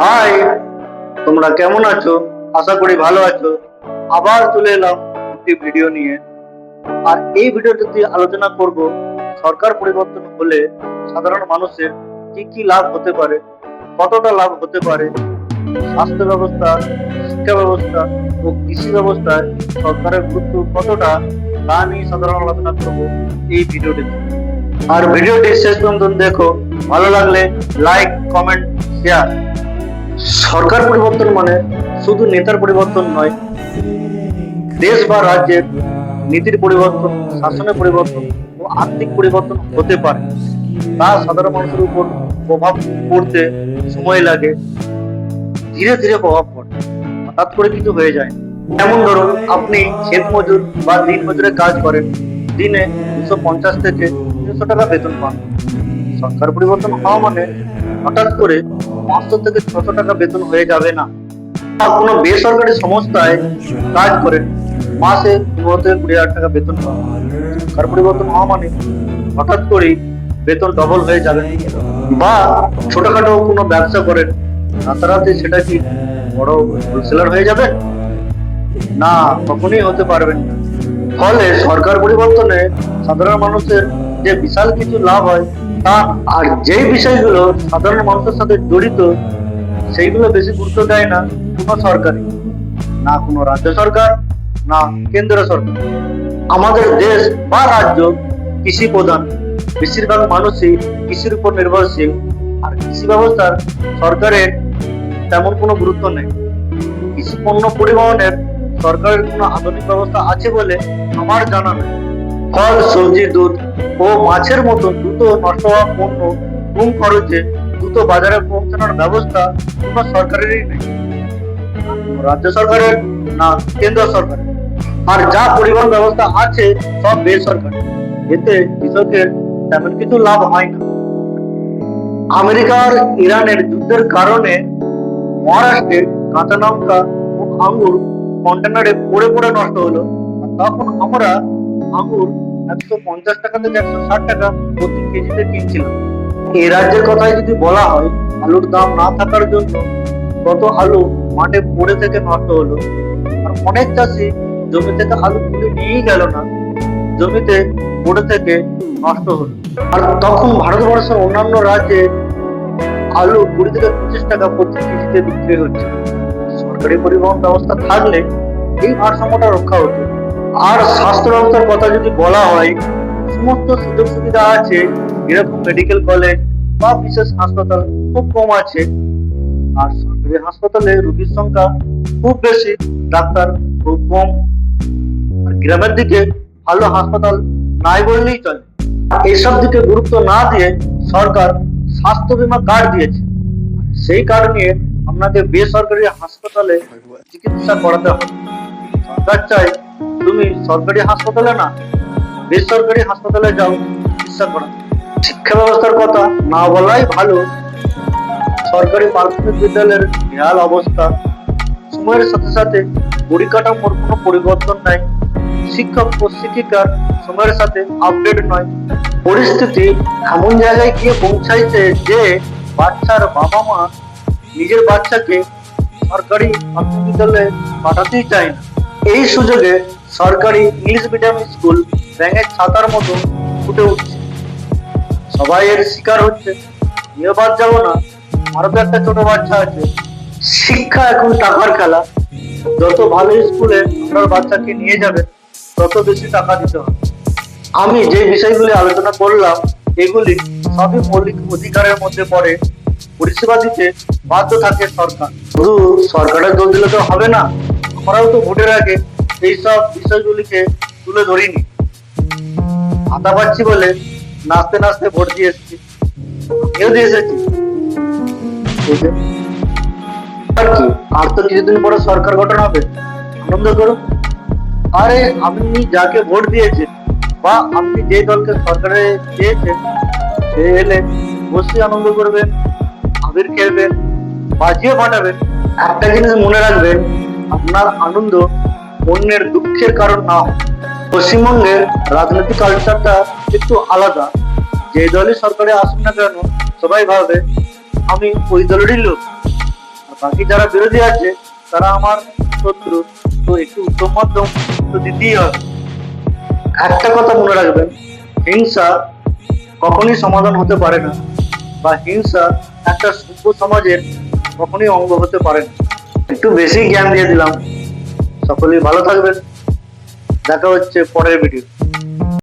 High, তোমরা কেমন আছো? আশা করি ভালো আছো। আবার চলে এলাম একটি ভিডিও নিয়ে। আর এই ভিডিওটিতে আলোচনা করব সরকার পরিবর্তন হলে সাধারণ মানুষের কি কি লাভ হতে পারে, কতটা লাভ হতে পারে, স্বাস্থ্য ব্যবস্থা, শিক্ষা ব্যবস্থা ও কৃষি ব্যবস্থায় সরকারের গুরুত্ব কতটা, তা নিয়ে সাধারণ আলোচনা করব এই ভিডিওটিতে। আর ভিডিওটি শেষ পর্যন্ত দেখো। ভালো লাগলে লাইক, কমেন্ট, শেয়ার। সরকার পরিবর্তন মানে শুধু নেতার পরিবর্তন নয়, দেশ বা রাজ্যের নীতির পরিবর্তন, শাসনের পরিবর্তন ও আর্থিক পরিবর্তন হতে পারে। তা সাধারণ মানুষের উপর প্রভাব পড়তে সময় লাগে, ধীরে ধীরে প্রভাব পড়ে, হঠাৎ করে কিছু হয়ে যায়। যেমন ধরুন, আপনি ক্ষেত মজুর বা দিন মজুরে কাজ করেন, দিনে 250 থেকে 300 টাকা বেতন পান। সরকার পরিবর্তন হওয়া মানে হঠাৎ করে 500 থেকে 600 টাকা বেতন হয়ে যাবে না। আর কোনো বেসরকারি সংস্থায় কাজ করেন, মাসে 15 থেকে 20,000 টাকা বেতন পান। সরকার পরিবর্তন হওয়া মানে হঠাৎ করেই বেতন ডবল হয়ে যাবে। বা ছোটখাটো কোনো ব্যবসা করেন, রাতারাতি সেটা কি বড় হোলসেলার হয়ে যাবে? না, কখনই হতে পারবেন না। ফলে সরকার পরিবর্তনে সাধারণ মানুষের যে বিশাল কিছু লাভ হয় তা, আর যেই বিষয়গুলো সাধারণ মানুষের সাথে জড়িত সেইগুলো বেশি গুরুত্ব দেয় না কোনো সরকারই, না কোনো রাজ্য সরকার, না কেন্দ্র সরকার। আমাদের দেশ বা রাজ্য কৃষি প্রধান, বেশিরভাগ মানুষই কৃষির উপর নির্ভরশীল। আর কৃষি ব্যবস্থার সরকারের তেমন কোনো গুরুত্ব নেই। কৃষি পণ্য পরিবহনের সরকারের কোনো আধুনিক ব্যবস্থা আছে বলে আমার জানা নেই। ফল, সবজি, দুধ ও মাছের মতো দ্রুত নষ্ট হওয়া পণ্য কম খরচে দ্রুত বাজারে পৌঁছানোর ব্যবস্থা কোনো সরকারেরই নেই, রাজ্য সরকারের না কেন্দ্র সরকারের। আর যা পরিবহন ব্যবস্থা আছে সব বেসরকারি, এতে কৃষকের তেমন কিছু লাভ হয় না। আমেরিকার ইরানের যুদ্ধের কারণে মহারাষ্ট্রে কাঁচা লঙ্কা ও আঙ্গুর কন্টেনারে পড়ে পড়ে নষ্ট হলো। তখন আমরা আঙ্গুর 150 টাকা থেকে 160 টাকা প্রতি কেজিতে কিনছিলাম। এই রাজ্যের কথাই যদি বলা হয়, আলুর দাম না থাকার জন্য কত আলু মাঠে পড়ে থেকে নষ্ট হলো। আর অনেক চাষি জমি থেকে আলু তুলে নিয়েই গেল না, জমিতে পড়ে থেকে নষ্ট হলো। আর তখন ভারতবর্ষের অন্যান্য রাজ্যে আলু 20 থেকে 25 টাকা প্রতি কেজিতে বিক্রি হচ্ছে। সরকারি পরিবহন ব্যবস্থা থাকলে এই ভারসাম্যটা রক্ষা হতো। আর স্বাস্থ্য ব্যবস্থার কথা যদি বলা হয়, সমস্ত সুযোগ সুবিধা আছে, এরকম মেডিকেল কলেজ বা বিশেষ হাসপাতাল খুব কম আছে। আর সরকারি হাসপাতালে রোগীর সংখ্যা খুব বেশি, ডাক্তার খুব কম। আর গ্রামের দিকে ভালো হাসপাতাল নাই বললেই চলে। এইসব দিকে গুরুত্ব না দিয়ে সরকার স্বাস্থ্য বীমা কার্ড দিয়েছে। সেই কার্ড নিয়ে আপনাকে বেসরকারি হাসপাতালে চিকিৎসা করাতে হবে। সরকার চাই তুমি সরকারি হাসপাতালে না, বেসরকারি হাসপাতালে যাও চিকিৎসা করা। শিক্ষা ব্যবস্থার কথা না বলাই ভালো। সরকারি প্রাথমিক বিদ্যালয়ের বেহাল অবস্থা, সময়ের সাথে সাথে পরিকাঠামোর কোনো পরিবর্তন নাই, শিক্ষক ও শিক্ষিকার সময়ের সাথে আপডেট নয়। পরিস্থিতি এমন জায়গায় গিয়ে পৌঁছাইছে যে বাচ্চার বাবা মা নিজের বাচ্চাকে সরকারি প্রাথমিক বিদ্যালয়ে পাঠাতেই চায় না। এই সুযোগে সরকারি ইংলিশ মিডিয়াম স্কুল ব্যাঙের ছাতার মতো ফুটে উঠছে, সবাই এর শিকার হচ্ছে। নিয়ে বাদ যাবো না, আরো তো একটা ছোট বাচ্চা আছে। শিক্ষা এখন টাকার খেলা। যত ভালো স্কুলে আপনার বাচ্চাকে নিয়ে যাবে তত বেশি টাকা দিতে হবে। আমি যে বিষয়গুলি আলোচনা করলাম এগুলি সবই মৌলিক অধিকারের মধ্যে পড়ে। পরিষেবা দিতে বাধ্য থাকে সরকার। শুধু সরকারের দোষ দিলে তো হবে না, আমরাও তো ভোটের আগে এইসব বিষয়গুলিকে তুলে ধরিনি। ভাতা পাচ্ছি বলে নাচতে নাচতে ভোট দিয়ে এসেছি, আমিও দিয়ে এসেছি। আর কি, আর তো কিছুদিন পরে সরকার গঠন হবে, আনন্দ করো। আরে আপনি যাকে ভোট দিয়েছেন বা আপনি যে দলকে সরকারে চেয়েছেন, সে এলে অবশ্যই আনন্দ করবেন, আবির খেলবেন, বাজিয়ে ফাটাবেন। একটা জিনিস মনে রাখবেন, আপনার আনন্দ অন্যের দুঃখের কারণ না হয়। পশ্চিমবঙ্গের রাজনৈতিক কালচারটা একটু আলাদা। যে দলই সরকারে আসুন না কেন, সবাই ভাবে আমি ওই দলেরই লোক, বাকি যারা বিরোধী আছে তারা আমার শত্রু, তো একটু উত্তম মধ্যম তো দিতেই হবে। একটা কথা মনে রাখবেন, হিংসা কখনই সমাধান হতে পারে না, বা হিংসা একটা সভ্য সমাজের কখনই অঙ্গ হতে পারে না। একটু বেশি জ্ঞান দিয়ে দিলাম। সকলেই ভালো থাকবেন। দেখা হচ্ছে পরের ভিডিও।